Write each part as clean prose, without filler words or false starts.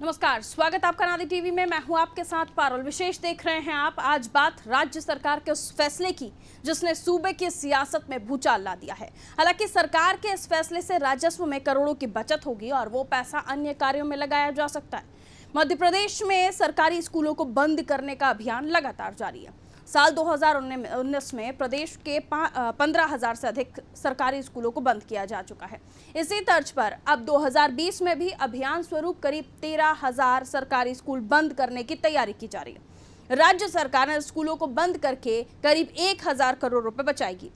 नमस्कार, स्वागत आपका नादी टीवी में। मैं हूं आपके साथ पारुल। विशेष देख रहे हैं आप। आज बात राज्य सरकार के उस फैसले की जिसने सूबे की सियासत में भूचाल ला दिया है। हालांकि सरकार के इस फैसले से राजस्व में करोड़ों की बचत होगी और वो पैसा अन्य कार्यों में लगाया जा सकता है। मध्य प्रदेश में सरकारी स्कूलों को बंद करने का अभियान लगातार जारी है। साल 2019 में प्रदेश के 15,000 से अधिक सरकारी स्कूलों को बंद किया जा चुका है। इसी तर्ज पर अब 2020 में भी अभियान स्वरूप करीब 13,000 सरकारी स्कूल बंद करने की तैयारी की जा रही है। राज्य सरकार ने स्कूलों को बंद करके करीब 1,000 करोड़ रुपए बचाएगी।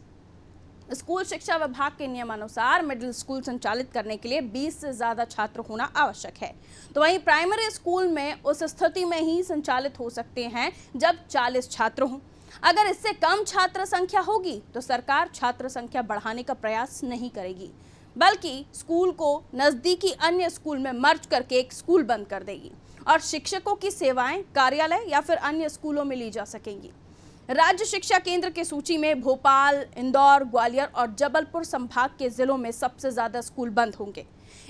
स्कूल शिक्षा विभाग के नियमानुसार मिडिल स्कूल संचालित करने के लिए 20 से ज्यादा छात्र होना आवश्यक है। तो वहीं प्राइमरी स्कूल में उस स्थिति में ही संचालित हो सकते हैं जब 40 छात्र हों। अगर इससे कम छात्र संख्या होगी तो सरकार छात्र संख्या बढ़ाने का प्रयास नहीं करेगी, बल्कि स्कूल को नजदीकी अन्य स्कूल में मर्ज करके एक स्कूल बंद कर देगी और शिक्षकों की सेवाएं कार्यालय या फिर अन्य स्कूलों में ली जा सकेंगी। राज्य शिक्षा केंद्र की सूची में भोपाल, इंदौर, ग्वालियर और जबलपुर संभाग के जिलों में सबसे ज्यादा स्कूल बंद होंगे।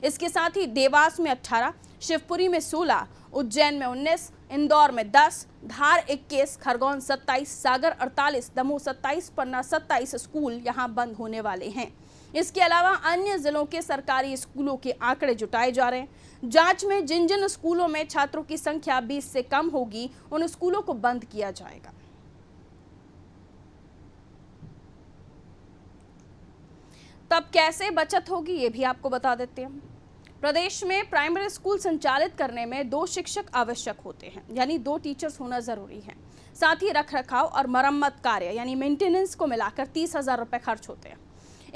इसके साथ ही देवास में 18, शिवपुरी में 16, उज्जैन में 19, इंदौर में 10, धार 21, खरगोन 27, सागर 48, दमोह 27, पन्ना 27 स्कूल यहां बंद होने वाले हैं। इसके अलावा अन्य जिलों के सरकारी स्कूलों के आंकड़े जुटाए जा रहे हैं। जांच में जिन जिन स्कूलों में छात्रों की संख्या 20 से कम होगी उन स्कूलों को बंद किया जाएगा। तब कैसे बचत होगी ये भी आपको बता देते हैं। प्रदेश में प्राइमरी स्कूल संचालित करने में 2 शिक्षक आवश्यक होते हैं, यानी 2 टीचर्स होना जरूरी है। साथ ही रखरखाव और मरम्मत कार्य यानी मेंटेनेंस को मिलाकर 30,000 रुपए खर्च होते हैं।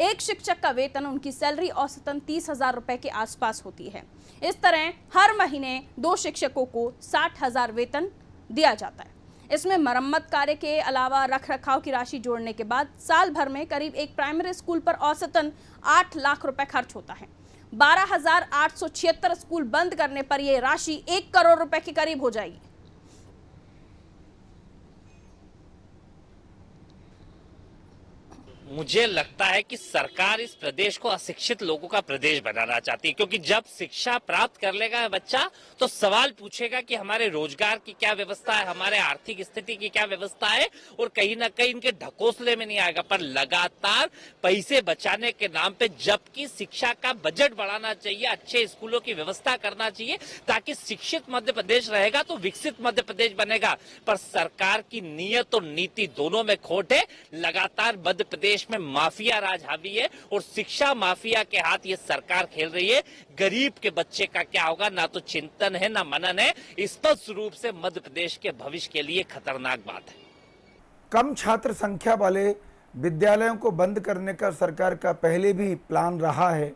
एक शिक्षक का वेतन, उनकी सैलरी औसतन 30,000 रुपए के आसपास होती है। इस तरह हर महीने 2 शिक्षकों को 60,000 वेतन दिया जाता है। इसमें मरम्मत कार्य के अलावा रखरखाव की राशि जोड़ने के बाद साल भर में करीब एक प्राइमरी स्कूल पर औसतन 8 लाख रुपए खर्च होता है। 12,876 स्कूल बंद करने पर यह राशि 1 करोड़ रुपए के करीब हो जाएगी। मुझे लगता है कि सरकार इस प्रदेश को अशिक्षित लोगों का प्रदेश बनाना चाहती है, क्योंकि जब शिक्षा प्राप्त कर लेगा बच्चा तो सवाल पूछेगा कि हमारे रोजगार की क्या व्यवस्था है, हमारे आर्थिक स्थिति की क्या व्यवस्था है, और कहीं ना कहीं इनके ढकोसले में नहीं आएगा। पर लगातार पैसे बचाने के नाम पे, जबकि शिक्षा का बजट बढ़ाना चाहिए, अच्छे स्कूलों की व्यवस्था करना चाहिए ताकि शिक्षित मध्य प्रदेश रहेगा तो विकसित मध्य प्रदेश बनेगा। पर सरकार की नीयत और नीति दोनों में खोट है। लगातार मध्य प्रदेश में माफिया राज हावी है और शिक्षा माफिया के हाथ ये सरकार खेल रही है। गरीब के बच्चे का क्या होगा, ना तो चिंतन है ना मनन है। स्पष्ट रूप से मध्य प्रदेश के भविष्य के लिए खतरनाक बात है। कम छात्र संख्या वाले विद्यालयों को बंद करने का सरकार का पहले भी प्लान रहा है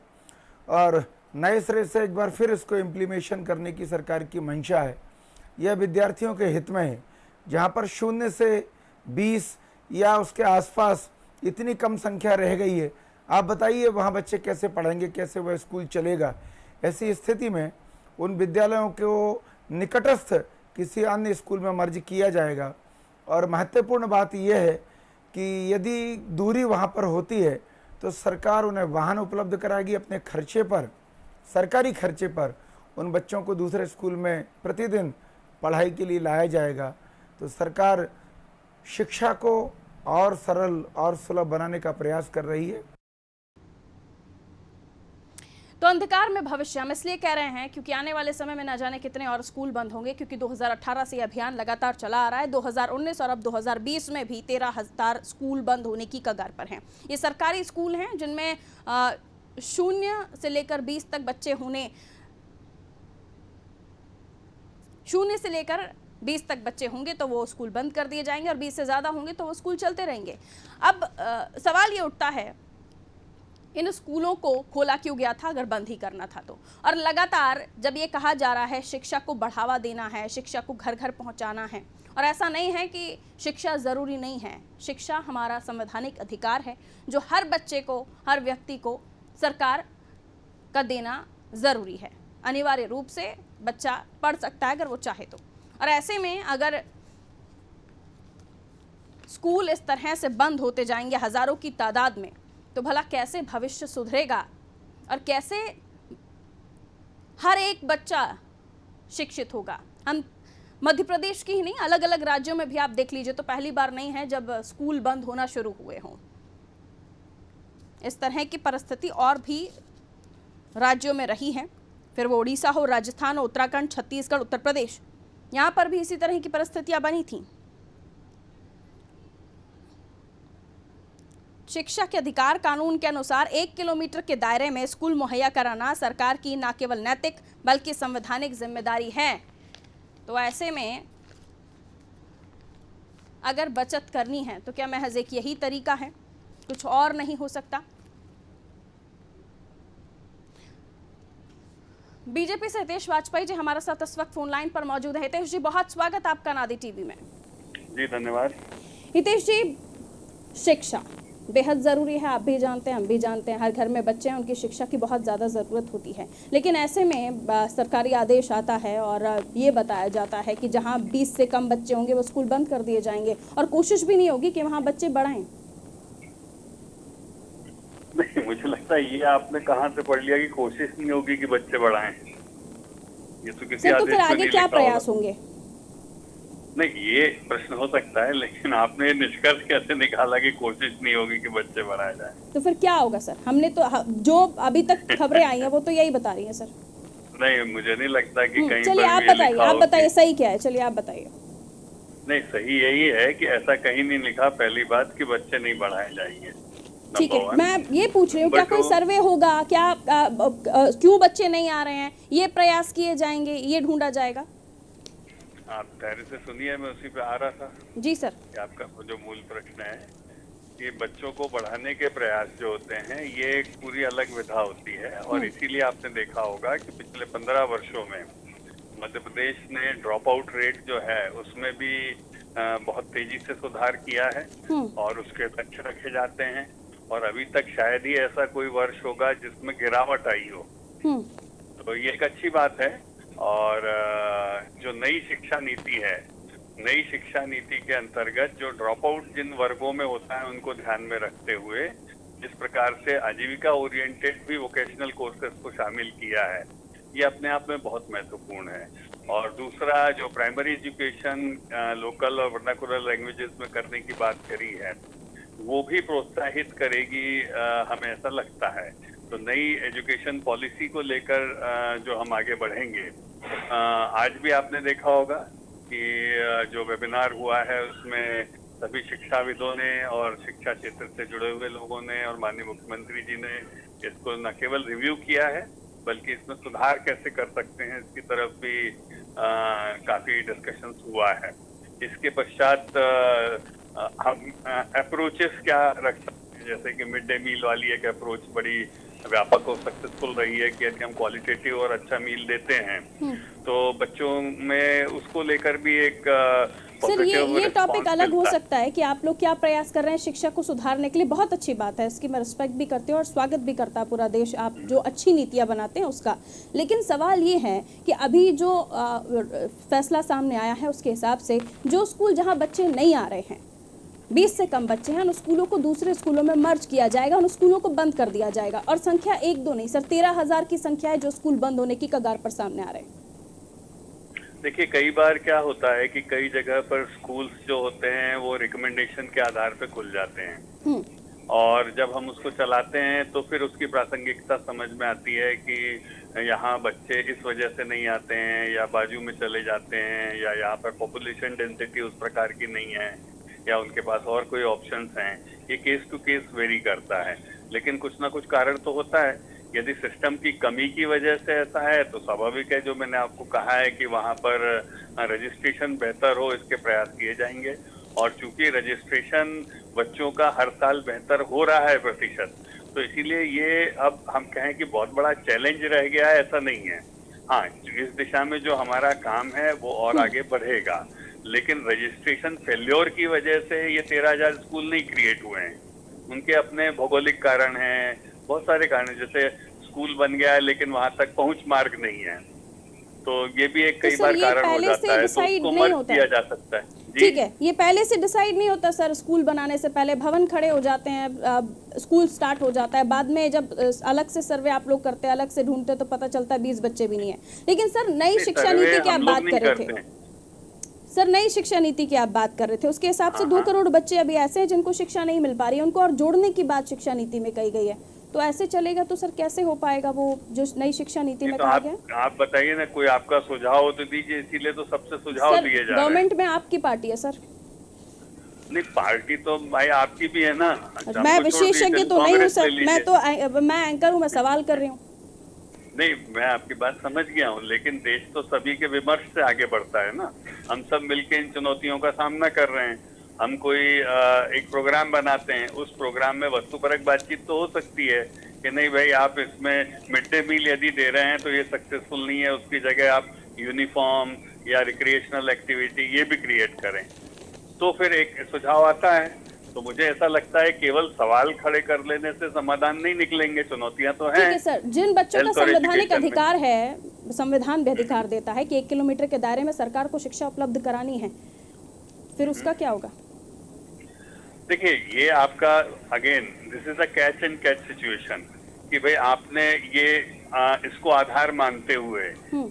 और नए सिरे से एक बार फिर इसको इम्प्लीमेशन करने की सरकार की मंशा है। यह विद्यार्थियों के हित में है। जहां पर 0 से 20 या उसके आसपास इतनी कम संख्या रह गई है, आप बताइए वहाँ बच्चे कैसे पढ़ेंगे, कैसे वह स्कूल चलेगा। ऐसी स्थिति में उन विद्यालयों को निकटस्थ किसी अन्य स्कूल में मर्ज किया जाएगा। और महत्वपूर्ण बात यह है कि यदि दूरी वहाँ पर होती है तो सरकार उन्हें वाहन उपलब्ध कराएगी अपने खर्चे पर, सरकारी खर्चे पर। उन बच्चों को दूसरे स्कूल में प्रतिदिन पढ़ाई के लिए लाया जाएगा। तो सरकार शिक्षा को और सरल और सुलभ बनाने का प्रयास कर रही है। तो अंधकार में भविष्य हम इसलिए कह रहे हैं क्योंकि आने वाले समय में न जाने कितने और स्कूल बंद होंगे, क्योंकि 2018 से अभियान लगातार चला आ रहा है। 2019 और अब 2020 में भी 13,000 स्कूल बंद होने की कगार पर हैं। ये सरकारी स्कूल हैं जिनमें 0 से लेकर 20 तक बच्चे होने, 0 से लेकर 20 तक बच्चे होंगे तो वो स्कूल बंद कर दिए जाएंगे और 20 से ज़्यादा होंगे तो वो स्कूल चलते रहेंगे। अब सवाल ये उठता है, इन स्कूलों को खोला क्यों गया था अगर बंद ही करना था तो? और लगातार जब ये कहा जा रहा है शिक्षा को बढ़ावा देना है, शिक्षा को घर घर पहुंचाना है, और ऐसा नहीं है कि शिक्षा ज़रूरी नहीं है। शिक्षा हमारा संवैधानिक अधिकार है जो हर बच्चे को, हर व्यक्ति को सरकार का देना ज़रूरी है। अनिवार्य रूप से बच्चा पढ़ सकता है अगर वो चाहे तो। और ऐसे में अगर स्कूल इस तरह से बंद होते जाएंगे हजारों की तादाद में, तो भला कैसे भविष्य सुधरेगा और कैसे हर एक बच्चा शिक्षित होगा। हम मध्य प्रदेश की ही नहीं, अलग अलग राज्यों में भी आप देख लीजिए तो पहली बार नहीं है जब स्कूल बंद होना शुरू हुए हों। इस तरह की परिस्थिति और भी राज्यों में रही है, फिर वो उड़ीसा हो, राजस्थान हो, उत्तराखंड, छत्तीसगढ़, उत्तर प्रदेश, यहाँ पर भी इसी तरह की परिस्थितियां बनी थी। शिक्षा के अधिकार कानून के अनुसार 1 किलोमीटर के दायरे में स्कूल मुहैया कराना सरकार की न केवल नैतिक बल्कि संवैधानिक जिम्मेदारी है। तो ऐसे में अगर बचत करनी है तो क्या महज एक यही तरीका है, कुछ और नहीं हो सकता? बीजेपी से हितेश वाजपेयी जी हमारे साथ इस वक्त फोन लाइन पर मौजूद है। हितेश जी, बहुत स्वागत आपका नादी टीवी में। जी धन्यवाद। हितेश जी, शिक्षा बेहद ज़रूरी है, आप भी जानते हैं, हम भी जानते हैं, हर घर में बच्चे हैं, उनकी शिक्षा की बहुत ज़्यादा ज़रूरत होती है। लेकिन ऐसे में सरकारी आदेश आता है और ये बताया जाता है कि जहां 20 से कम बच्चे होंगे वो स्कूल बंद कर दिए जाएंगे और कोशिश भी नहीं होगी कि वहां बच्चे बढ़ाएं। नहीं, मुझे लगता है ये आपने कहाँ से पढ़ लिया कि कोशिश नहीं होगी कि बच्चे बढ़ाएं। ये तो किसी तो आदेश फिर में आगे नहीं क्या लिखा प्रयास होगा। होंगे? नहीं, ये प्रश्न हो सकता है, लेकिन आपने निष्कर्ष कैसे निकाला कि कोशिश नहीं होगी कि बच्चे बढ़ाए जाए? तो फिर क्या होगा सर? हमने तो जो अभी तक खबरें आई हैं वो तो यही बता रही हैं सर। नहीं, मुझे नहीं लगता कि कहीं चलिए पर आप भी ये बताइए, लिखा आप हो बताइए सही क्या है, चलिए आप बताइए। नहीं, सही यही है कि ऐसा कहीं नहीं लिखा, पहली बात, कि बच्चे नहीं बढ़ाए जाएंगे। ठीक है, नंबर 1। मैं ये पूछ रही हूँ क्या कोई सर्वे होगा, क्या क्यों बच्चे नहीं आ रहे हैं, ये प्रयास किए जाएंगे, ये ढूंढा जाएगा? आप धैर्य से सुनिए, मैं उसी पे आ रहा था। जी सर। कि आपका जो मूल प्रश्न है कि बच्चों को बढ़ाने के प्रयास जो होते हैं ये एक पूरी अलग विधा होती है, और इसीलिए आपने देखा होगा कि पिछले 15 वर्षों में मध्य प्रदेश ने ड्रॉप आउट रेट जो है उसमें भी बहुत तेजी से सुधार किया है और उसके लक्ष्य रखे जाते हैं, और अभी तक शायद ही ऐसा कोई वर्ष होगा जिसमें गिरावट आई हो। तो ये एक अच्छी बात है। और जो नई शिक्षा नीति है, नई शिक्षा नीति के अंतर्गत जो ड्रॉप आउट जिन वर्गों में होता है उनको ध्यान में रखते हुए जिस प्रकार से आजीविका ओरिएंटेड भी वोकेशनल कोर्सेज को शामिल किया है, ये अपने आप में बहुत महत्वपूर्ण है। और दूसरा, जो प्राइमरी एजुकेशन लोकल और वर्नाकुलर लैंग्वेजेस में करने की बात करी है, वो भी प्रोत्साहित करेगी, हमें ऐसा लगता है। तो नई एजुकेशन पॉलिसी को लेकर जो हम आगे बढ़ेंगे, आज भी आपने देखा होगा कि जो वेबिनार हुआ है उसमें सभी शिक्षाविदों ने और शिक्षा क्षेत्र से जुड़े हुए लोगों ने और माननीय मुख्यमंत्री जी ने इसको न केवल रिव्यू किया है बल्कि इसमें सुधार कैसे कर सकते हैं इसकी तरफ भी काफी डिस्कशंस हुआ है। इसके पश्चात हम अप्रोचेस क्या रख सकते हैं, जैसे कि मिड डे मील वाली एक अप्रोच बड़ी व्यापक और सक्सेसफुल रही है कि यदि हम क्वालिटेटिव और अच्छा मील देते हैं तो बच्चों में उसको लेकर भी एक सर ये टॉपिक अलग हो सकता है कि आप लोग क्या प्रयास कर रहे हैं शिक्षा को सुधारने के लिए, बहुत अच्छी बात है, इसकी मैं रिस्पेक्ट भी करती हूँ और स्वागत भी करता है पूरा देश आप जो अच्छी नीतियाँ बनाते हैं उसका। लेकिन सवाल ये है कि अभी जो फैसला सामने आया है उसके हिसाब से जो स्कूल जहाँ बच्चे नहीं आ रहे हैं, 20 से कम बच्चे हैं, उन स्कूलों को दूसरे स्कूलों में मर्ज किया जाएगा, उन स्कूलों को बंद कर दिया जाएगा। और संख्या 1-2 नहीं सर, 13,000 की संख्या है जो स्कूल बंद होने की कगार पर सामने आ रहे हैं। देखिए, कई बार क्या होता है कि कई जगह पर स्कूल्स जो होते हैं वो रिकमेंडेशन के आधार पे खुल जाते हैं, और जब हम उसको चलाते हैं तो फिर उसकी प्रासंगिकता समझ में आती है कि यहाँ बच्चे इस वजह से नहीं आते हैं या बाजू में चले जाते हैं या यहाँ पर पॉपुलेशन डेंसिटी उस प्रकार की नहीं है या उनके पास और कोई ऑप्शंस हैं। ये केस टू केस वेरी करता है, लेकिन कुछ ना कुछ कारण तो होता है। यदि सिस्टम की कमी की वजह से ऐसा है तो स्वाभाविक है, जो मैंने आपको कहा है कि वहाँ पर रजिस्ट्रेशन बेहतर हो इसके प्रयास किए जाएंगे। और चूंकि रजिस्ट्रेशन बच्चों का हर साल बेहतर हो रहा है प्रतिशत, तो इसीलिए ये अब हम कहें कि बहुत बड़ा चैलेंज रह गया है, ऐसा नहीं है। हाँ, इस दिशा में जो हमारा काम है वो और आगे बढ़ेगा, लेकिन रजिस्ट्रेशन फेल्योर की वजह से ये 13,000 स्कूल नहीं क्रिएट हुए हैं। उनके अपने भौगोलिक कारण हैं, बहुत सारे कारण, जैसे स्कूल बन गया है लेकिन वहां तक पहुंच मार्ग नहीं है, तो ये भी एक कई बार कारण हो जाता है, तो उसको मर्ज किया जा सकता है। ठीक है, ये पहले से डिसाइड नहीं होता सर? स्कूल बनाने से पहले भवन खड़े हो जाते हैं, स्कूल स्टार्ट हो जाता है, बाद में जब अलग से सर्वे आप लोग करते हैं, अलग से ढूंढते तो पता चलता है 20 बच्चे भी नहीं है। लेकिन सर नई शिक्षा नीति की आप बात कर रहे थे, सर नई शिक्षा नीति की आप बात कर रहे थे, उसके हिसाब से 2 करोड़ बच्चे अभी ऐसे हैं जिनको शिक्षा नहीं मिल पा रही है, उनको और जोड़ने की बात शिक्षा नीति में कही गई है। तो ऐसे चलेगा तो सर कैसे हो पाएगा वो जो नई शिक्षा नीति में कहा गया? आप बताइए ना, कोई आपका सुझाव हो तो दीजिए, इसीलिए तो सबसे सुझाव दिए जा रहे हैं। गवर्नमेंट में आपकी पार्टी है सर? नहीं, पार्टी तो भाई आपकी भी है ना। मैं विशेषज्ञ तो नहीं हूँ सर, मैं एंकर हूँ, मैं सवाल कर रही हूँ। नहीं, मैं आपकी बात समझ गया हूँ, लेकिन देश तो सभी के विमर्श से आगे बढ़ता है ना। हम सब मिलकर इन चुनौतियों का सामना कर रहे हैं। हम कोई एक प्रोग्राम बनाते हैं, उस प्रोग्राम में वस्तुपरक बातचीत तो हो सकती है कि नहीं भाई आप इसमें मिड डे मील यदि दे रहे हैं तो ये सक्सेसफुल नहीं है, उसकी जगह आप यूनिफॉर्म या रिक्रिएशनल एक्टिविटी ये भी क्रिएट करें, तो फिर एक सुझाव आता है। तो मुझे ऐसा लगता है केवल सवाल खड़े कर लेने से समाधान नहीं निकलेंगे, चुनौतियां तो हैं। ठीक है सर, जिन बच्चों का संवैधानिक अधिकार है, संविधान भी अधिकार देता है कि 1 किलोमीटर के दायरे में सरकार को शिक्षा उपलब्ध करानी है, फिर उसका क्या होगा? देखिए, ये आपका again this is a catch and catch situation कि भाई आपने ये इसको आधार मानते हुए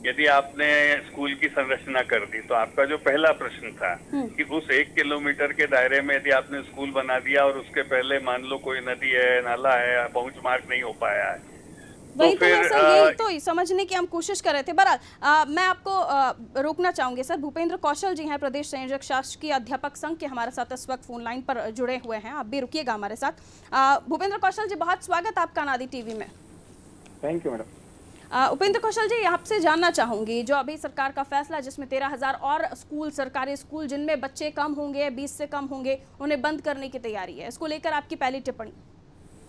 यदि आपने स्कूल की संरचना कर दी, तो आपका जो पहला प्रश्न था कि उस 1 किलोमीटर के दायरे में यदि आपने स्कूल बना दिया और उसके पहले मान लो कोई नदी है, नाला है, पहुंच मार्ग नहीं हो पाया है, वही तो सर, यही तो समझने की हम कोशिश कर रहे थे। बहरहाल मैं आपको रोकना चाहूंगी सर। भूपेंद्र कौशल जी हैं, प्रदेश संयोजक शासकीय अध्यापक संघ के, हमारे साथ इस वक्त फोन लाइन पर जुड़े हुए हैं, आप भी रुकिएगा हमारे साथ। भूपेंद्र कौशल जी, बहुत स्वागत आपका अनादि टीवी में। Thank you madam. Upendra Kaushal ji, आपसे जानना चाहूंगी, जो अभी सरकार का फैसला जिसमें 13,000 और स्कूल, सरकारी स्कूल जिनमें बच्चे कम होंगे, 20 से कम होंगे, उन्हें बंद करने की तैयारी है, इसको लेकर आपकी पहली टिप्पणी?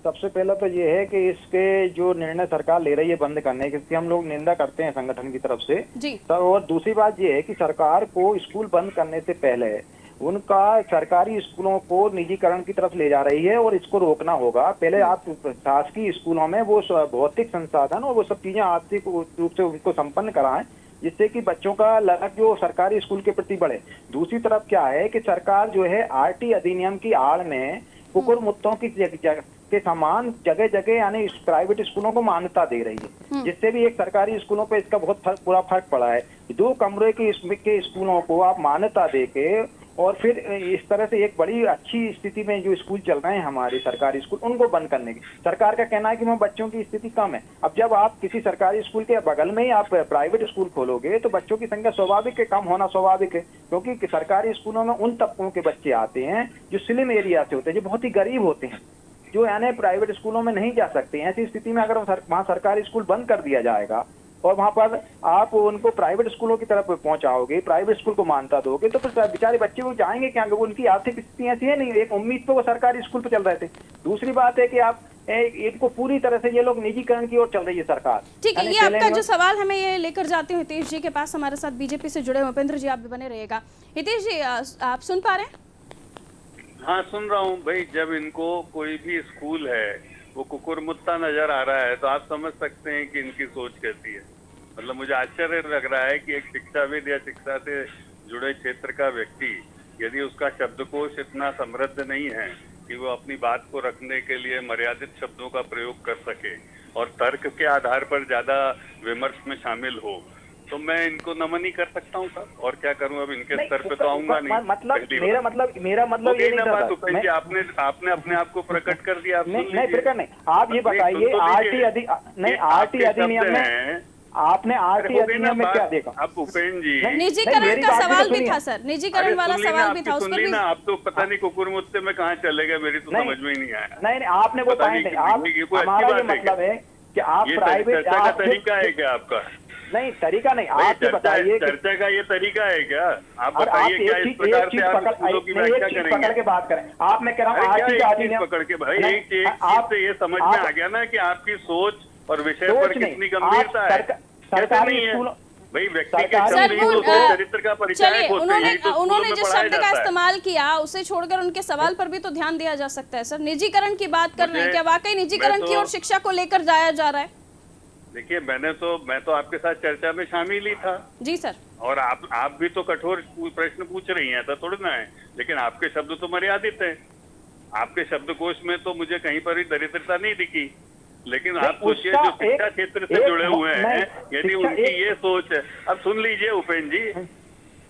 सबसे पहला तो ये है कि इसके जो निर्णय सरकार ले रही है बंद करने की, इसकी हम लोग निंदा करते हैं संगठन की तरफ से जी। तो और दूसरी बात ये है कि सरकार को स्कूल बंद करने से पहले उनका सरकारी स्कूलों को निजीकरण की तरफ ले जा रही है और इसको रोकना होगा। पहले आप शासकीय स्कूलों में वो भौतिक संसाधन और वो सब चीजें आर्थिक रूप से उनको संपन्न कराएं, जिससे कि बच्चों का लगन जो सरकारी स्कूल के प्रति बढ़े। दूसरी तरफ क्या है कि सरकार जो है आरटी अधिनियम की आड़ में कुकुर मुत्तों की के समान जगह जगह यानी प्राइवेट स्कूलों को मान्यता दे रही है, जिससे भी एक सरकारी स्कूलों पे इसका बहुत बुरा फर्क पड़ा है। 2 कमरे के स्कूलों को आप मान्यता दे के और फिर इस तरह से एक बड़ी अच्छी स्थिति में जो स्कूल चल रहे हैं हमारे सरकारी स्कूल, उनको बंद करने की सरकार का कहना है कि वहाँ बच्चों की स्थिति कम है। अब जब आप किसी सरकारी स्कूल के बगल में ही आप प्राइवेट स्कूल खोलोगे तो बच्चों की संख्या स्वाभाविक है, कम होना स्वाभाविक है, क्योंकि सरकारी स्कूलों में उन तबकों के बच्चे आते हैं जो स्लिम एरिया से होते हैं, जो बहुत ही गरीब होते हैं, जो यानी प्राइवेट स्कूलों में नहीं जा सकते। ऐसी स्थिति में अगर वहाँ सरकारी स्कूल बंद कर दिया जाएगा और वहाँ पर आप उनको प्राइवेट स्कूलों की तरफ पहुंचाओगे, प्राइवेट स्कूल को मान्यता दोगे, तो फिर बेचारे बच्चे वो जाएंगे क्या? उनकी आर्थिक स्थिति ऐसी है नहीं, एक उम्मीद पे वो सरकारी स्कूल पे चल रहे थे। दूसरी बात है कि आप इनको पूरी तरह से ये लोग निजीकरण की ओर चल रही है सरकार। ठीक है, ये आपका जो सवाल हमें ये लेकर जाते हैं हितेश जी के पास, हमारे साथ बीजेपी से जुड़े उपेंद्र जी, आप भी बने रहिएगा। हितेश जी, आप सुन पा रहे हैं? हाँ, सुन रहा हूँ भाई। जब इनको कोई भी स्कूल है वो कुकुरमुत्ता नजर आ रहा है तो आप समझ सकते हैं कि इनकी सोच कैसी है। मतलब मुझे आश्चर्य लग रहा है कि एक शिक्षाविद या शिक्षा से जुड़े क्षेत्र का व्यक्ति यदि उसका शब्दकोश इतना समृद्ध नहीं है कि वो अपनी बात को रखने के लिए मर्यादित शब्दों का प्रयोग कर सके और तर्क के आधार पर ज्यादा विमर्श में शामिल हो, तो मैं इनको नमन ही कर सकता हूँ सर। और क्या करूँ, अब इनके स्तर पे तो आऊंगा नहीं। मेरा मतलब ये नहीं था। आपने अपने आप को प्रकट कर दिया। नहीं प्रकट नहीं, आप ये बताइए आरटी अधिनियम में आपने आरटी अधिनियम में क्या देखा? अब उपेंद्र जी, निजीकरण का सवाल भी था सर, निजीकरण वाला सवाल भी था, उस पर भी आप तो पता नहीं कुकुर मुत्ते में कहाँ चले गए, मेरी तो समझ में ही नहीं आया। नहीं, आपने वो पॉइंट है, हमारा ये मतलब है कि आप प्राइवेट का तरीका है क्या आपका? नहीं, तरीका नहीं, आप ये बताइए चर्चा का ये तरीका है क्या? आप बताइए क्या इस प्रकार से आप स्कूलों की व्याख्या करेंगे? पकड़ के बात करें, आप मैं कह रहा हूँ आरटी का अधिनियम पकड़ के भाई, एक चीज से ये समझ में आ गया ना कि आपकी सोच और विषय पर कितनी गंभीरता है। सरकारी स्कूलों भाई व्यक्ति के चरित्र का परिचय उन्होंने जिस शब्द का इस्तेमाल किया उसे छोड़कर उनके सवाल पर भी तो ध्यान दिया जा सकता है सर। निजीकरण की बात कर रहे हैं, क्या वाकई निजीकरण की ओर शिक्षा को लेकर जाया जा रहा है? देखिए मैं तो आपके साथ चर्चा में शामिल ही था, जी सर। और आप भी तो कठोर प्रश्न पूछ रही हैं, ऐसा थोड़ी ना है, लेकिन आपके शब्द तो मर्यादित हैं। आपके शब्दकोश में तो मुझे कहीं पर भी दरिद्रता नहीं दिखी, लेकिन आप सोचिए जो शिक्षा क्षेत्र से जुड़े हुए हैं, यदि उनकी ये सोच है, अब सुन लीजिए उपेंद्र जी,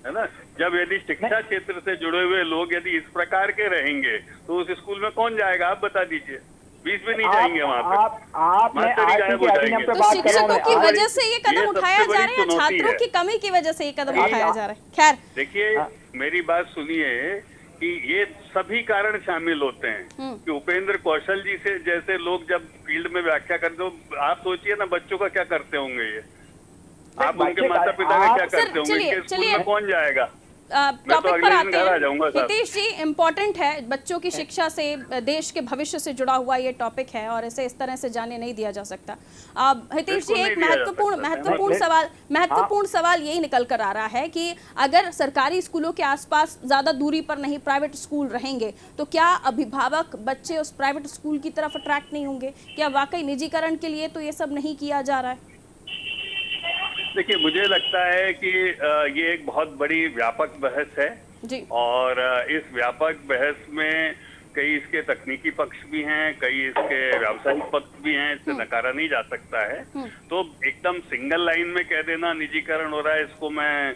है ना, जब यदि शिक्षा क्षेत्र से जुड़े हुए लोग यदि इस प्रकार के रहेंगे तो उस स्कूल में कौन जाएगा, आप बता दीजिए। 20 भी नहीं जाएंगे वहाँ पे, आपने गायब हो जाएंगे। तो शिक्षकों की वजह से ये कदम उठाया जा रहा है, छात्रों की कमी की वजह से ये कदम उठाया जा रहा है? खैर देखिए मेरी बात सुनिए कि ये सभी कारण शामिल होते हैं कि उपेंद्र कौशल जी से जैसे लोग जब फील्ड में व्याख्या करते हो, आप सोचिए ना बच्चों का क्या करते होंगे ये, आप उनके माता पिता का क्या करते होंगे, इनके स्कूल में कौन जाएगा? टॉपिक पर आते हैं। हितेश जी, इम्पोर्टेंट है, बच्चों की शिक्षा से देश के भविष्य से जुड़ा हुआ ये टॉपिक है और इसे इस तरह से जाने नहीं दिया जा सकता। हितेश जी, एक महत्वपूर्ण सवाल यही निकल कर आ रहा है कि अगर सरकारी स्कूलों के आसपास ज्यादा दूरी पर नहीं प्राइवेट स्कूल रहेंगे तो क्या अभिभावक बच्चे उस प्राइवेट स्कूल की तरफ अट्रैक्ट नहीं होंगे? क्या वाकई निजीकरण के लिए तो ये सब नहीं किया जा रहा है? देखिए मुझे लगता है कि ये एक बहुत बड़ी व्यापक बहस है जी। और इस व्यापक बहस में कई इसके तकनीकी पक्ष भी हैं, कई इसके व्यावसायिक पक्ष भी हैं, इससे नकारा नहीं जा सकता है। तो एकदम सिंगल लाइन में कह देना निजीकरण हो रहा है, इसको मैं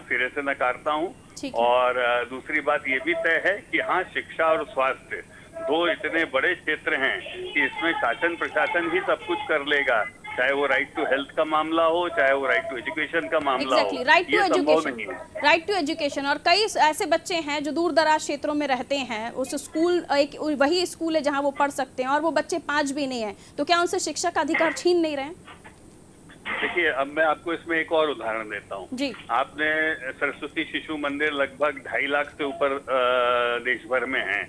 सिरे से नकारता हूँ। और दूसरी बात ये भी तय है कि हाँ, शिक्षा और स्वास्थ्य दो इतने बड़े क्षेत्र हैं कि इसमें शासन प्रशासन ही सब कुछ कर लेगा, चाहे वो राइट टू हेल्थ का मामला हो, चाहे वो राइट टू एजुकेशन का मामला हो। Right to education. और कई ऐसे बच्चे हैं जो दूर दराज क्षेत्रों में रहते हैं, उस स्कूल एक वही स्कूल है जहां वो पढ़ सकते हैं और वो बच्चे 5 भी नहीं है, तो क्या उनसे शिक्षा का अधिकार छीन नहीं रहे? देखिए अब मैं आपको इसमें एक और उदाहरण देता हूँ जी। आपने सरस्वती शिशु मंदिर लगभग 2.5 लाख से ऊपर देश भर में है,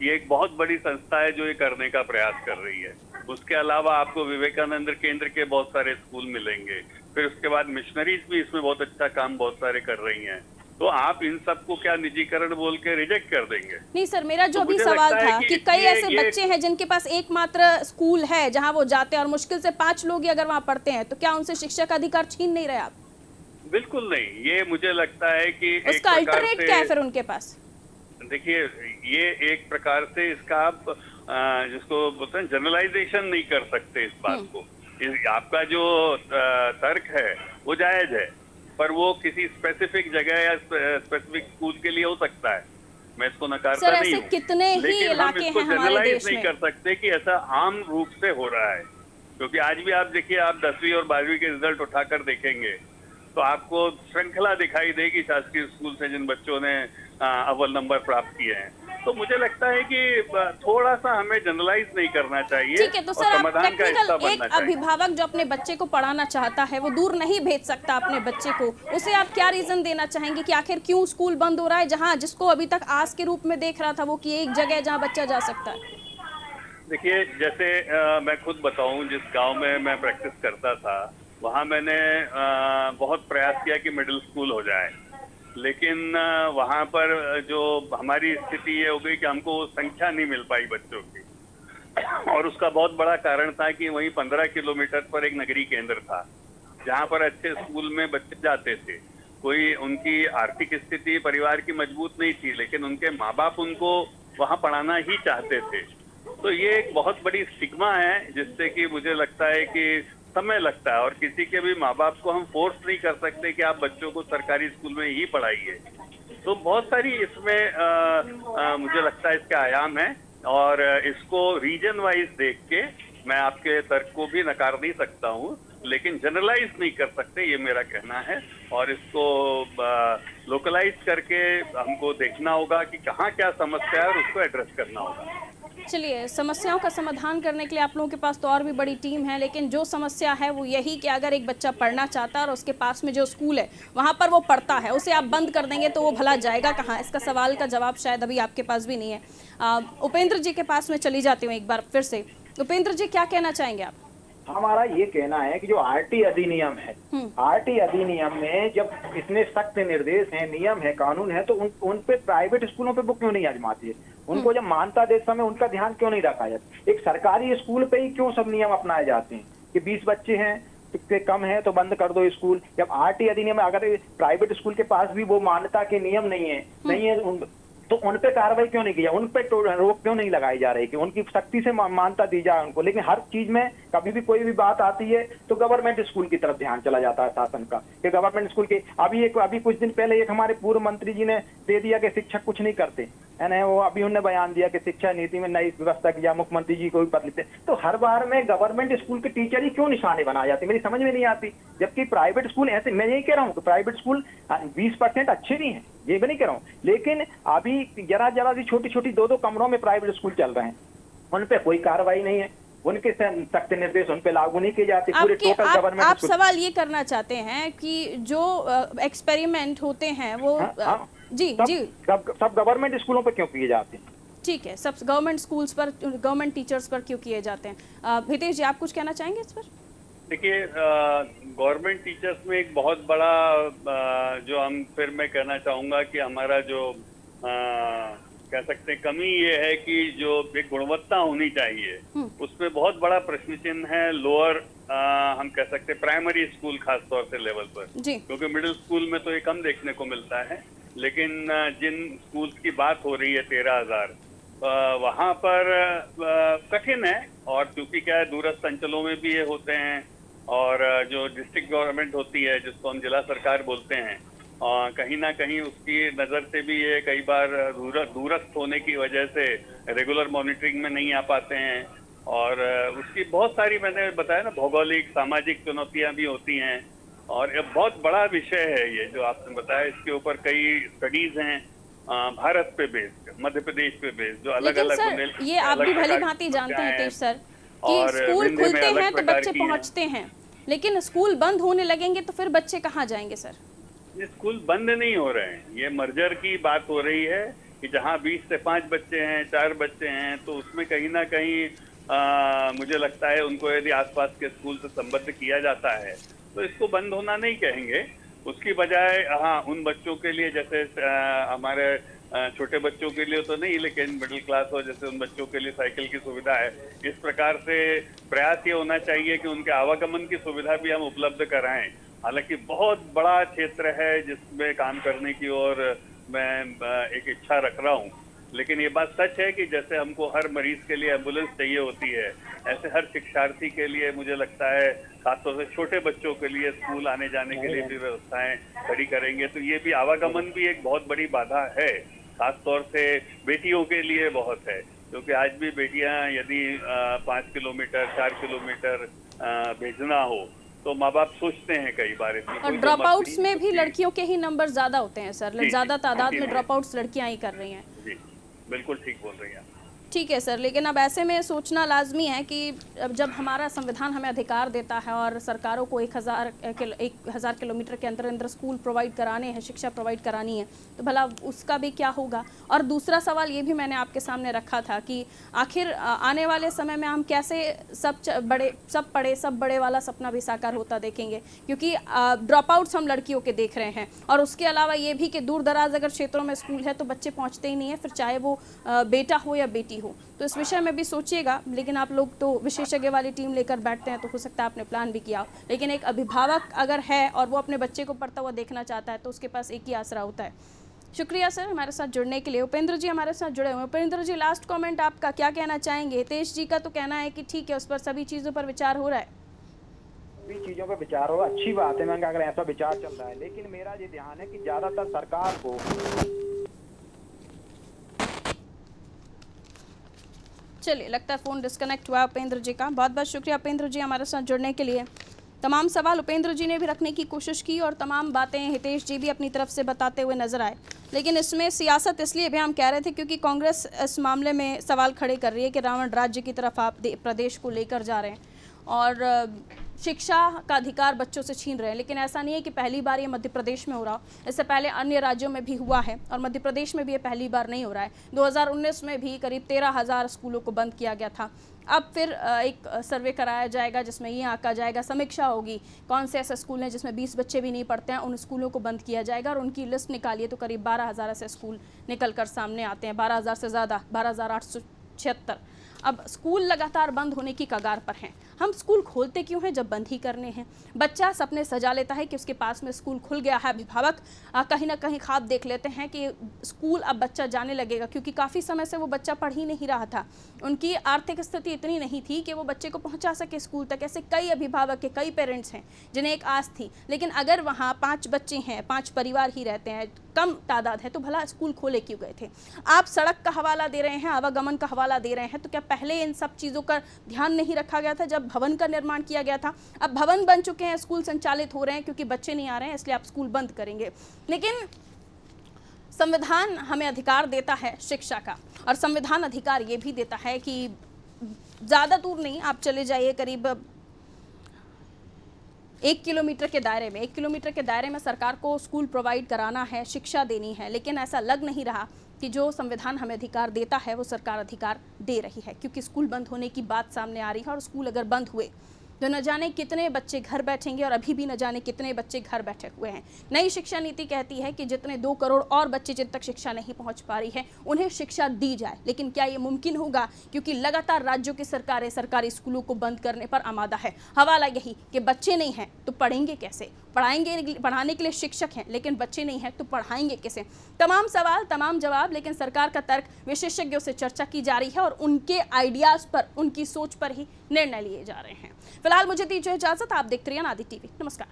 ये एक बहुत बड़ी संस्था है जो ये करने का प्रयास कर रही है। उसके अलावा आपको विवेकानंद केंद्र के बहुत सारे स्कूल मिलेंगे, फिर उसके बाद मिशनरीज भी इसमें बहुत अच्छा काम बहुत सारे कर रही हैं। तो आप इन सबको क्या निजीकरण बोल के रिजेक्ट कर देंगे? नहीं सर, मेरा जो भी सवाल था कि कई ऐसे बच्चे हैं जिनके पास एकमात्र स्कूल है जहां वो जाते हैं और मुश्किल से 5 लोग ही अगर वहां पढ़ते हैं, तो क्या उनसे शिक्षा का अधिकार छीन नहीं रहे आप? बिल्कुल नहीं, ये मुझे लगता है कि उसका अल्टरनेट क्या है फिर उनके पास? देखिए ये एक प्रकार से इसका आप जिसको बोलते हैं जनरलाइजेशन नहीं कर सकते इस बात को। आपका जो तर्क है वो जायज है, पर वो किसी स्पेसिफिक जगह या स्पेसिफिक स्कूल के लिए हो सकता है, मैं इसको नकारता नहीं हूँ। कितने ही इलाके हैं हमारे देश में, नहीं कर सकते कि ऐसा आम रूप से हो रहा है, क्योंकि आज भी आप देखिए, आप 10वीं और 12वीं के रिजल्ट उठाकर देखेंगे तो आपको श्रृंखला दिखाई देगी शासकीय स्कूल से जिन बच्चों ने अव्वल नंबर प्राप्त किए हैं। तो मुझे लगता है कि थोड़ा सा हमें जनरलाइज नहीं करना चाहिए। ठीक है, तो सर आप टेक्निकल, एक अभिभावक जो अपने बच्चे को पढ़ाना चाहता है वो दूर नहीं भेज सकता अपने बच्चे को, उसे आप क्या रीजन देना चाहेंगे कि आखिर क्यों स्कूल बंद हो रहा है, जहां जिसको अभी तक आस के रूप में देख रहा था वो कि एक जगह जहां बच्चा जा सकता है? देखिए जैसे मैं खुद बताऊं, जिस गांव में मैं प्रैक्टिस करता था वहां मैंने बहुत प्रयास किया कि मिडिल स्कूल हो जाए, लेकिन वहां पर जो हमारी स्थिति ये हो गई कि हमको संख्या नहीं मिल पाई बच्चों की। और उसका बहुत बड़ा कारण था कि वहीं 15 किलोमीटर पर एक नगरीय केंद्र था जहां पर अच्छे स्कूल में बच्चे जाते थे। कोई उनकी आर्थिक स्थिति परिवार की मजबूत नहीं थी, लेकिन उनके माँ बाप उनको वहां पढ़ाना ही चाहते थे। तो ये एक बहुत बड़ी स्टिग्मा है जिससे कि मुझे लगता है कि समय लगता है, और किसी के भी माँ बाप को हम फोर्स नहीं कर सकते कि आप बच्चों को सरकारी स्कूल में ही पढ़ाइए। तो बहुत सारी इसमें मुझे लगता है इसके आयाम है, और इसको रीजन वाइज देख के मैं आपके तर्क को भी नकार नहीं सकता हूँ, लेकिन जनरलाइज नहीं कर सकते, ये मेरा कहना है। और इसको लोकलाइज करके हमको देखना होगा कि कहाँ क्या समस्या है और उसको एड्रेस करना होगा। चलिए, समस्याओं का समाधान करने के लिए आप लोगों के पास तो और भी बड़ी टीम है, लेकिन जो समस्या है वो यही कि अगर एक बच्चा पढ़ना चाहता है और उसके पास में जो स्कूल है वहाँ पर वो पढ़ता है, उसे आप बंद कर देंगे तो वो भला जाएगा कहाँ? इसका सवाल का जवाब शायद अभी आपके पास भी नहीं है। उपेंद्र जी के पास में चली जाती हूँ एक बार फिर से। उपेंद्र जी, क्या कहना चाहेंगे आप? हमारा ये कहना है कि जो आरटी अधिनियम है, आरटी अधिनियम में जब इतने सख्त निर्देश हैं, नियम है, कानून है, तो उन पे प्राइवेट स्कूलों पे वो क्यों नहीं आजमाती है? उनको जब मान्यता देते समय उनका ध्यान क्यों नहीं रखा जाता? एक सरकारी स्कूल पे ही क्यों सब नियम अपनाए जाते हैं? कि 20 बच्चे हैं से कम है तो बंद कर दो स्कूल। जब आरटी अधिनियम में अगर प्राइवेट स्कूल के पास भी वो मान्यता के नियम नहीं है तो उन पे कार्रवाई क्यों नहीं की जाए, उन पे रोक क्यों नहीं लगाई जा रही कि उनकी सख्ती से मान्यता दी जाए उनको। लेकिन हर चीज में कभी भी कोई भी बात आती है तो गवर्नमेंट स्कूल की तरफ ध्यान चला जाता है शासन का कि गवर्नमेंट स्कूल के अभी कुछ दिन पहले एक हमारे पूर्व मंत्री जी ने दे दिया कि शिक्षक कुछ नहीं करते है ना, वो अभी उन्होंने बयान दिया कि शिक्षा नीति में नई व्यवस्था किया, मुख्यमंत्री जी को भी पत्र लिखते। तो हर बार में गवर्नमेंट स्कूल के टीचर ही क्यों निशाने बनाए जाते, मेरी समझ में नहीं आती। जबकि प्राइवेट स्कूल ऐसे, मैं यही कह रहा हूँ कि प्राइवेट स्कूल 20% अच्छे भी हैं, ये भी नहीं कह रहा हूँ, लेकिन अभी जरा सी छोटी 2-2 कमरों में प्राइवेट स्कूल चल रहे हैं, उन पे कोई कार्रवाई नहीं है, उनके सख्त निर्देश उन पे लागू नहीं किए जाते। पूरे टोटल गवर्नमेंट आप सवाल ये करना चाहते हैं कि जो एक्सपेरिमेंट होते हैं वो जी सब गवर्नमेंट स्कूलों पर क्यों किए जाते हैं? ठीक है, सब गवर्नमेंट स्कूल्स पर, गवर्नमेंट टीचर्स पर क्यों किए जाते हैं? हितेश जी, आप कुछ कहना चाहेंगे इस पर? देखिए, गवर्नमेंट टीचर्स में एक बहुत बड़ा जो मैं कहना चाहूंगा कि हमारा जो कह सकते हैं कमी ये है कि जो एक गुणवत्ता होनी चाहिए उसमें बहुत बड़ा प्रश्न चिन्ह है। लोअर हम कह सकते हैं प्राइमरी स्कूल खास तौर से लेवल पर, क्योंकि मिडिल स्कूल में तो ये कम देखने को मिलता है, लेकिन जिन स्कूल्स की बात हो रही है 13,000 वहाँ पर कठिन है। और क्योंकि क्या है, दूरस्थ अंचलों में भी ये होते हैं और जो डिस्ट्रिक्ट गवर्नमेंट होती है जिसको हम जिला सरकार बोलते हैं, कहीं ना कहीं उसकी नज़र से भी ये कई बार दूरस्थ होने की वजह से रेगुलर मॉनिटरिंग में नहीं आ पाते हैं। और उसकी बहुत सारी, मैंने बताया ना, भौगोलिक सामाजिक चुनौतियां भी होती हैं। और ये बहुत बड़ा विषय है ये जो आपने बताया, इसके ऊपर कई स्टडीज हैं भारत पे बेस्ड, मध्य प्रदेश पे बेस्ड, जो अलग अलग ये आप भी भली भांति जानते हैं हितेश सर कि स्कूल खुलते हैं तो बच्चे पहुंचते हैं, लेकिन स्कूल बंद होने लगेंगे तो फिर बच्चे कहाँ जाएंगे सर? ये स्कूल बंद नहीं हो रहे हैं, ये मर्जर की बात हो रही है कि जहाँ 20 से 5 बच्चे हैं, 4 बच्चे हैं, तो उसमें कहीं ना कहीं मुझे लगता है उनको यदि आसपास के स्कूल से संबद्ध किया जाता है तो इसको बंद होना नहीं कहेंगे। उसकी बजाय हाँ, उन बच्चों के लिए, जैसे हमारे छोटे बच्चों के लिए तो नहीं, लेकिन मिडिल क्लास हो जैसे उन बच्चों के लिए साइकिल की सुविधा है, इस प्रकार से प्रयास ये होना चाहिए कि उनके आवागमन की सुविधा भी हम उपलब्ध कराएं। हालांकि बहुत बड़ा क्षेत्र है जिसमें काम करने की ओर मैं एक इच्छा रख रहा हूँ, लेकिन ये बात सच है कि जैसे हमको हर मरीज के लिए एम्बुलेंस चाहिए होती है, ऐसे हर शिक्षार्थी के लिए मुझे लगता है, खासतौर से छोटे बच्चों के लिए स्कूल आने जाने के लिए भी व्यवस्थाएं खड़ी करेंगे तो ये भी आवागमन भी एक बहुत बड़ी बाधा है, खासतौर से बेटियों के लिए बहुत है, क्योंकि आज भी बेटियां यदि 5 किलोमीटर 4 किलोमीटर भेजना हो तो माँ बाप सोचते हैं कई बार। और ड्रॉप आउट्स में भी लड़कियों के ही नंबर ज्यादा होते हैं सर, ज्यादा तादाद में ड्रॉप आउट्स लड़कियां ही कर रही हैं। जी बिल्कुल ठीक बोल रही हैं। ठीक है सर, लेकिन अब ऐसे में सोचना लाजमी है कि अब जब हमारा संविधान हमें अधिकार देता है और सरकारों को 1,000 किलोमीटर के अंदर अंदर स्कूल प्रोवाइड कराने हैं, शिक्षा प्रोवाइड करानी है, तो भला उसका भी क्या होगा? और दूसरा सवाल ये भी मैंने आपके सामने रखा था कि आखिर आने वाले समय में हम कैसे सब बड़े वाला सपना भी साकार होता देखेंगे, क्योंकि ड्रॉप आउट्स हम लड़कियों के देख रहे हैं और उसके अलावा ये भी कि दूर दराज अगर क्षेत्रों में स्कूल है तो बच्चे पहुँचते ही नहीं है, फिर चाहे वो बेटा हो या बेटी हो। तो इस विषय में भी सोचिएगा। लेकिन आप लोग तो विशेषज्ञ वाली टीम लेकर बैठते हैं तो हो सकता है आपने प्लान भी किया हो, लेकिन एक अभिभावक अगर है और वो अपने बच्चे को पढ़ता हुआ देखना चाहता है तो उसके पास एक ही आसरा होता है। शुक्रिया सर हमारे साथ जुड़ने के लिए। उपेंद्र जी हमारे साथ जुड़े हुए हैं। उपेंद्र जी, लास्ट कमेंट आपका, क्या कहना चाहेंगे? हितेश जी का तो कहना है कि ठीक है, उस पर सभी चीज़ों पर विचार हो रहा है, सभी चीजों पर विचार हो, अच्छी बात है, मैं अगर ऐसा विचार चल रहा है, लेकिन मेरा ये ध्यान है कि ज्यादातर सरकार को चलिए लगता है फ़ोन डिस्कनेक्ट हुआ उपेंद्र जी का। बहुत बहुत शुक्रिया उपेंद्र जी हमारे साथ जुड़ने के लिए। तमाम सवाल उपेंद्र जी ने भी रखने की कोशिश की और तमाम बातें हितेश जी भी अपनी तरफ से बताते हुए नजर आए, लेकिन इसमें सियासत इसलिए भी हम कह रहे थे क्योंकि कांग्रेस इस मामले में सवाल खड़े कर रही है कि रावण राज्य की तरफ आप प्रदेश को लेकर जा रहे हैं और शिक्षा का अधिकार बच्चों से छीन रहे हैं। लेकिन ऐसा नहीं है कि पहली बार ये मध्य प्रदेश में हो रहा, इससे पहले अन्य राज्यों में भी हुआ है और मध्य प्रदेश में भी ये पहली बार नहीं हो रहा है। 2019 में भी करीब 13,000 स्कूलों को बंद किया गया था। अब फिर एक सर्वे कराया जाएगा जिसमें ये आंका जाएगा, समीक्षा होगी कौन से ऐसे स्कूल हैं जिसमें 20 बच्चे भी नहीं पढ़ते हैं, उन स्कूलों को बंद किया जाएगा और उनकी लिस्ट निकालिए तो करीब 12,000 ऐसे स्कूल निकल कर सामने आते हैं, 12,000 से ज़्यादा, 12,876। अब स्कूल लगातार बंद होने की कगार पर हैं। हम स्कूल खोलते क्यों हैं जब बंद ही करने हैं। बच्चा सपने सजा लेता है कि उसके पास में स्कूल खुल गया है, अभिभावक कहीं ना कहीं ख्वाब देख लेते हैं कि स्कूल अब बच्चा जाने लगेगा, क्योंकि काफ़ी समय से वो बच्चा पढ़ ही नहीं रहा था, उनकी आर्थिक स्थिति इतनी नहीं थी कि वो बच्चे को पहुंचा सके स्कूल तक। ऐसे कई अभिभावक के कई पेरेंट्स हैं जिन्हें एक आस थी, लेकिन अगर वहाँ 5 बच्चे हैं, 5 परिवार ही रहते हैं, कम तादाद है, तो भला स्कूल खोले क्यों गए थे। आप सड़क का हवाला दे रहे हैं, आवागमन का हवाला दे रहे हैं, तो क्या पहले इन सब चीज़ों का ध्यान नहीं रखा गया था जब भवन का निर्माण किया गया था। अब भवन बन चुके हैं, स्कूल संचालित हो रहे हैं, क्योंकि बच्चे नहीं आ रहे हैं इसलिए आप स्कूल बंद करेंगे। लेकिन संविधान हमें अधिकार देता है शिक्षा का, और संविधान अधिकार ये भी देता है कि ज़्यादा दूर नहीं, आप चले जाइए करीब 1 किलोमीटर के दायरे में, 1 किलोमीटर के दायरे में सरकार को स्कूल प्रोवाइड कराना है, शिक्षा देनी है। लेकिन ऐसा लग नहीं रहा कि जो संविधान हमें अधिकार देता है वो सरकार अधिकार दे रही है, क्योंकि स्कूल बंद होने की बात सामने आ रही है। और स्कूल अगर बंद हुए तो न जाने कितने बच्चे घर बैठेंगे, और अभी भी न जाने कितने बच्चे घर बैठे हुए हैं। नई शिक्षा नीति कहती है कि जितने 2 करोड़ और बच्चे जिन तक शिक्षा नहीं पहुंच पा रही है उन्हें शिक्षा दी जाए। लेकिन क्या ये मुमकिन होगा, क्योंकि लगातार राज्यों की सरकारें सरकारी स्कूलों को बंद करने पर आमादा है। हवाला यही कि बच्चे नहीं हैं तो पढ़ेंगे कैसे, पढ़ाने के लिए शिक्षक हैं लेकिन बच्चे नहीं हैं तो पढ़ाएंगे कैसे। तमाम सवाल, तमाम जवाब, लेकिन सरकार का तर्क विशेषज्ञों से चर्चा की जा रही है और उनके आइडियाज पर, उनकी सोच पर ही निर्णय लिए जा रहे हैं। फिलहाल मुझे दीजिए इजाजत, आप देखते रहिए अनादि टीवी। नमस्कार।